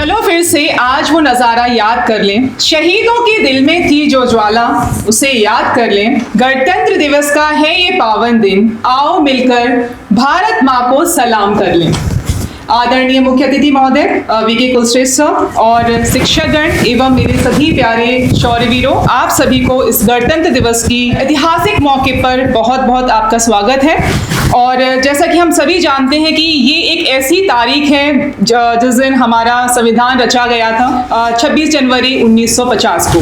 चलो फिर से आज वो नज़ारा याद कर लें, शहीदों के दिल में थी जो ज्वाला, उसे याद कर लें। गणतंत्र दिवस का है ये पावन दिन, आओ मिलकर भारत माँ को सलाम कर लें। आदरणीय मुख्य अतिथि महोदय वीके कुलश्रेष्ठ सर और शिक्षकगण एवं मेरे सभी प्यारे शौर्यवीरों, आप सभी को इस गणतंत्र दिवस की ऐतिहासिक मौके पर बहुत बहुत आपका स्वागत है। और जैसा कि हम सभी जानते हैं कि ये एक ऐसी तारीख है जिस दिन हमारा संविधान रचा गया था, 26 जनवरी 1950 को,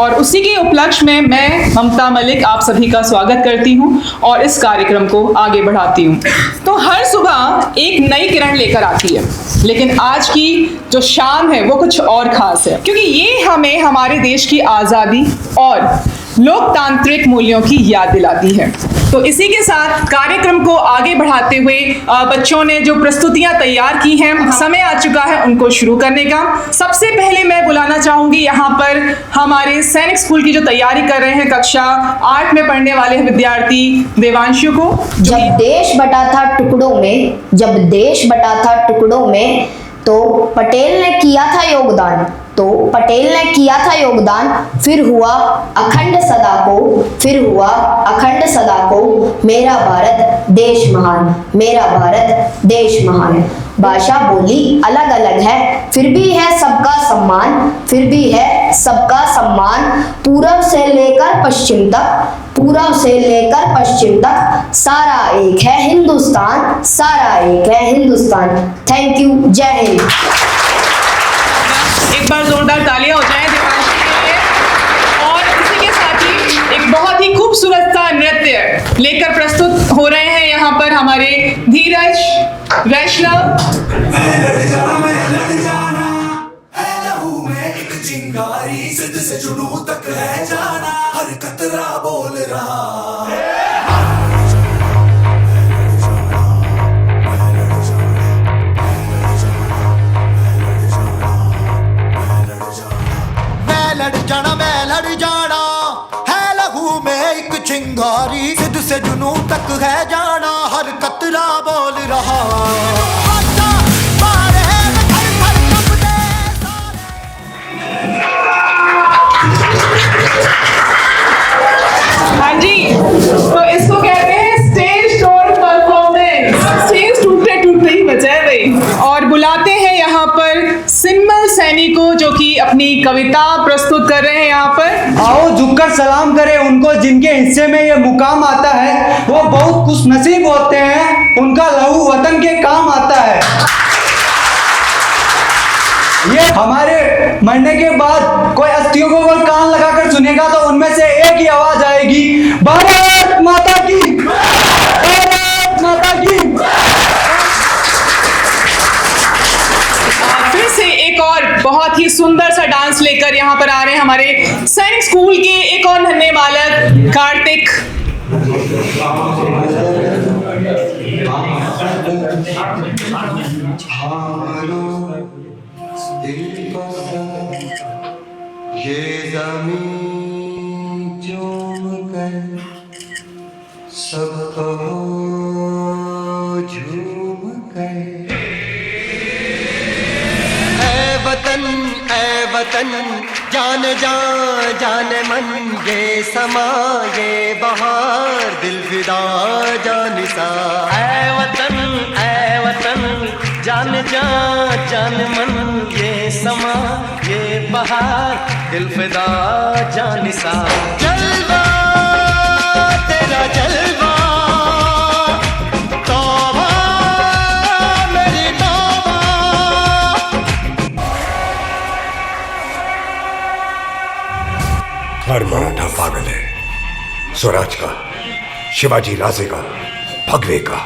और उसी के उपलक्ष्य में मैं ममता मलिक आप सभी का स्वागत करती हूं और इस कार्यक्रम को आगे बढ़ाती हूं। तो हर सुबह एक नई किरण लेकर आती है, लेकिन आज की जो शाम है वो कुछ और खास है, क्योंकि ये हमें हमारे देश की आज़ादी और लोकतांत्रिक मूल्यों की याद दिलाती है। तो इसी के साथ कार्यक्रम को आगे बढ़ाते हुए बच्चों ने जो प्रस्तुतियां तैयार की हैं, समय आ चुका है उनको शुरू करने का। सबसे पहले मैं बुलाना चाहूंगी यहाँ पर हमारे सैनिक स्कूल की जो तैयारी कर रहे हैं, कक्षा 8 में पढ़ने वाले विद्यार्थी देवांशु को। जब देश बटा था टुकड़ों में, तो पटेल ने किया था योगदान, फिर हुआ अखंड सदा को मेरा भारत देश महान। भाषा बोली अलग अलग है, फिर भी है सबका सम्मान, पूरब से लेकर पश्चिम तक सारा एक है हिंदुस्तान। थैंक यू, जय हिंद। एक बार जोरदार तालियां हो जाएं देवांशी के लिए। और इसी के साथ ही एक बहुत ही खूबसूरत सा नृत्य लेकर प्रस्तुत हो रहे हैं यहाँ पर हमारे धीरज वैष्णव। चिंगारी जिद से जुनून तक है जाना, हर कतरा बोल रहा है। मैं लड़ जाना है लहू में एक चिंगारी, जिद से जुनून तक है जाना, हर कतरा बोल रहा। हाँ जी, तो इसको कहते हैं स्टेज शोर परफॉर्मेंस। स्टेज टूटते ही बचा है भाई। और बुलाते हैं यहाँ पर सिंबल सैनी को, जो कि अपनी कविता प्रस्तुत कर रहे हैं यहाँ पर। आओ झुककर सलाम करें उनको जिनके हिस्से में ये मुकाम आता है, वो बहुत खुशनसीब होते हैं, उनका लहू वतन के काम आता है। ये हमारे मरने के बाद कोई अस्थियों को वो कान लगाकर सुनेगा तो उनमें से एक ही आवाज आएगी, भारत माता की, भारत माता की। फिर से एक और बहुत ही सुंदर सा डांस लेकर यहाँ पर आ रहे हैं हमारे सैनिक स्कूल के एक और नन्हे बालक कार्तिक। ये ज़मीन चूम कर सबको झूम कर, ऐ वतन जान मन, ये समा ये बहार दिल फिदा जानिसा। ऐ वतन जान मन, ये समा ये बहार दिल फिदा जानिसा। जलवा तेरा जलवा, तौबा मेरी तौबा। हर मराठा पागल है, स्वराज का, शिवाजी राजे का, भगवे का।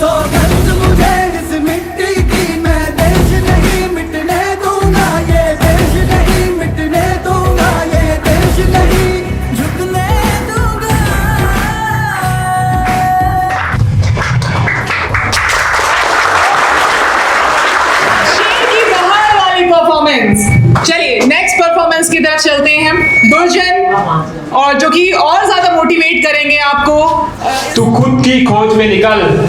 सौगंध मुझे इस मिट्टी की, मैं देश नहीं मिटने दूंगा, ये देश नहीं मिटने दूंगा, ये देश नहीं झुकने दूंगा। शेर की बहार वाली परफॉर्मेंस। चलिए नेक्स्ट परफॉर्मेंस की तरफ चलते हैं हम। दुर्जन, और जो कि और ज्यादा मोटिवेट करेंगे आपको। तू खुद की खोज में निकल,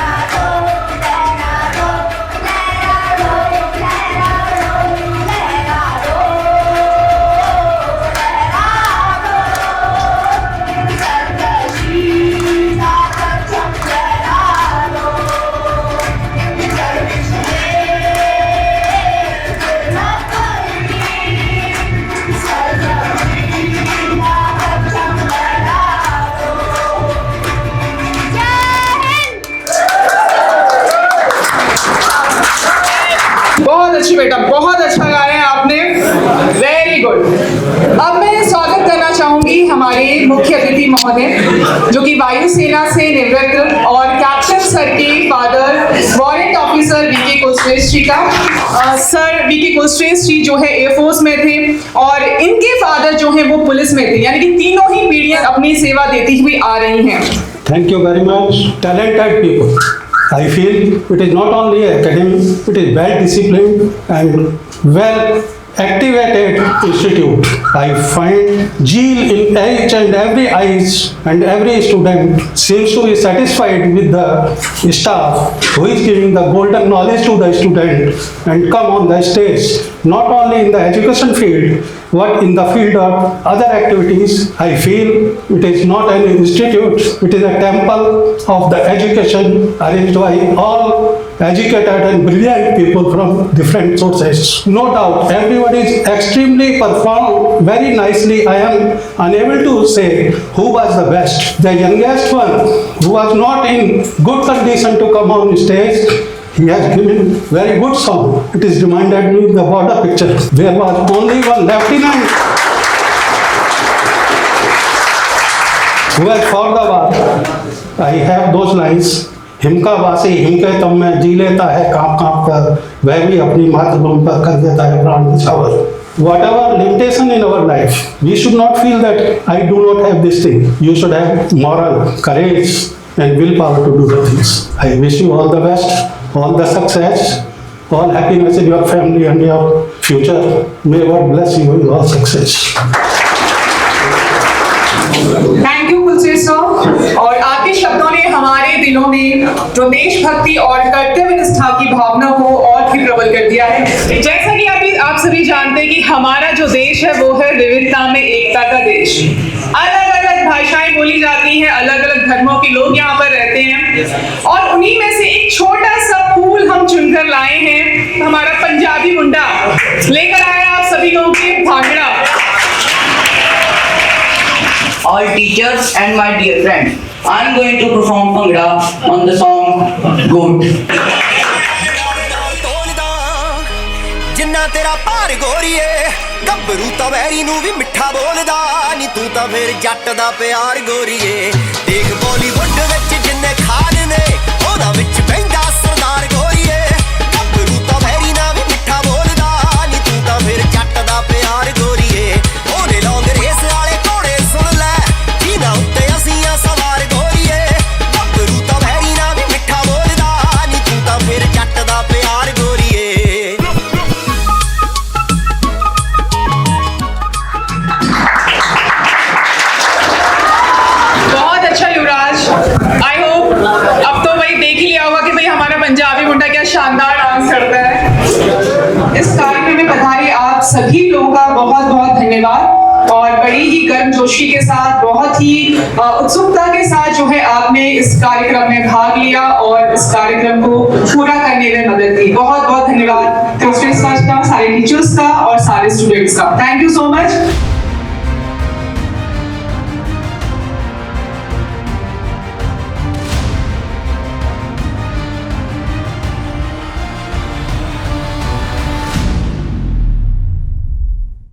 बहुत अच्छी बेटा, बहुत अच्छा गाया है आपने, वेरी गुड। अब मैं स्वागत करना चाहूंगी हमारे मुख्य अतिथि महोदय जो कि वायुसेना से निवृत्त और कैप्टन सर के father warrant officer VK Kulshreshtha ji का। सर वीके कुलश्रेष्ठ जी जो है एयरफोर्स में थे और इनके फादर जो है वो पुलिस में थे, यानी कि तीनों ही पीढ़ियां अपनी सेवा देती हुई आ रही हैं। Thank you very much, talented people. I feel it is not only academic, it is well disciplined and well activated institute. I find zeal in each and every eyes, and every student seems to be satisfied with the staff who is giving the golden knowledge to the student and come on the stage, not only in the education field, but in the field of other activities. I feel it is not an institute, it is a temple of the education arranged by all educated and brilliant people from different sources. No doubt, everybody is extremely performed very nicely. I am unable to say who was the best. The youngest one, who was not in good condition to come on stage, he has given very good song. It is reminded me of the border picture. There was only one lieutenant who had fought the war. I have those lines. हिमका वासी हिमके तम में जी लेता है कांप कांप कर, वह भी अपनी मातृभूमि पर कर देता है प्राण न्यौछावर. Whatever limitation in our life, we should not feel that I do not have this thing. You should have moral, courage and willpower to do the things. I wish you all the best, all the success, all happiness in your family and your future. May God bless you with all success. Thank you Kulchet sir. और आपके शब्दों ने हमारे दिलों में जो देशभक्ति और कर्तव्य निष्ठा की भावना को और भी प्रबल कर दिया है. जैसा कि आप सभी जानते हैं कि हमारा जो देश है वो है विविधता में एकता का देश. अलग अलग भाषाएं बोली जाती हैं, अलग अलग धर्मों के लोग यहाँ पर रहते हैं, और उन्हीं में से एक छोटा सा फूल हम चुनकर लाए हैं. हमारा पंजाबी मुंडा लेकर आया आप सभी लोगों के bhangra. All teachers and my dear friends, I am going to perform Bhangra on the song Goat. ਜਿੰਨਾ ਤੇਰਾ ਭਾਰ ਗੋਰੀਏ ਗੱਭਰੂ ਤਾਂ ਵੈਰੀ ਨੂੰ ਵੀ ਮਿੱਠਾ ਬੋਲਦਾ ਨੀ ਤੂੰ ਤਾਂ ਫਿਰ ਜੱਟ ਦਾ ਪਿਆਰ ਗੋਰੀਏ. ਦੇਖ ਬਾਲੀਵੁੱਡ ਵਿੱਚ ਜਿੰਨੇ ਖਾਨ ਨੇ ਉਹਦਾ ਵਿੱਚ ਬਹਿੰਦਾ ਸਰਦਾਰ ਗੋਰੀਏ. ਗੱਭਰੂ ਤਾਂ ਵੈਰੀ ਨਾਲ ਵੀ ਮਿੱਠਾ ਬੋਲਦਾ ਨੀ ਤੂੰ ਤਾਂ ਫਿਰ ਜੱਟ ਦਾ ਪਿਆਰ ਗੋਰੀਏ. ਉਹਨੇ ਲੌਂਗ ਰੇਸ ਵਾਲੇ ਘੋੜੇ ਸੁਣ ਲੈ ਜਿਨ੍ਹਾਂ ਉੱਤੇ ਅਸੀਂ ਆ ਸਵਾਰ ਗੋਰੀਏ. ਗੱਭਰੂ ਤਾਂ ਵੈਰੀ ਨਾਲ ਵੀ ਮਿੱਠਾ ਬੋਲਦਾ ਨੀ ਤੂੰ ਤਾਂ ਫਿਰ ਜੱਟ ਦਾ ਪਿਆਰ ਗੋਰੀਏ. बहुत अच्छा युवराज. आई होप अब तो भाई देख ही लिया होगा कि भाई हमारा पंजाबी मुंडा क्या शानदार डांस करता है. इस कार्यक्रम में पधारे आप सभी लोगों का बहुत बहुत धन्यवाद. और बड़ी ही गर्मजोशी के साथ, बहुत ही उत्सुकता के साथ जो है आपने इस कार्यक्रम में भाग लिया और इस कार्यक्रम को पूरा करने में मदद की. बहुत बहुत धन्यवाद का, सारे टीचर्स का और सारे स्टूडेंट्स का. Thank you so much.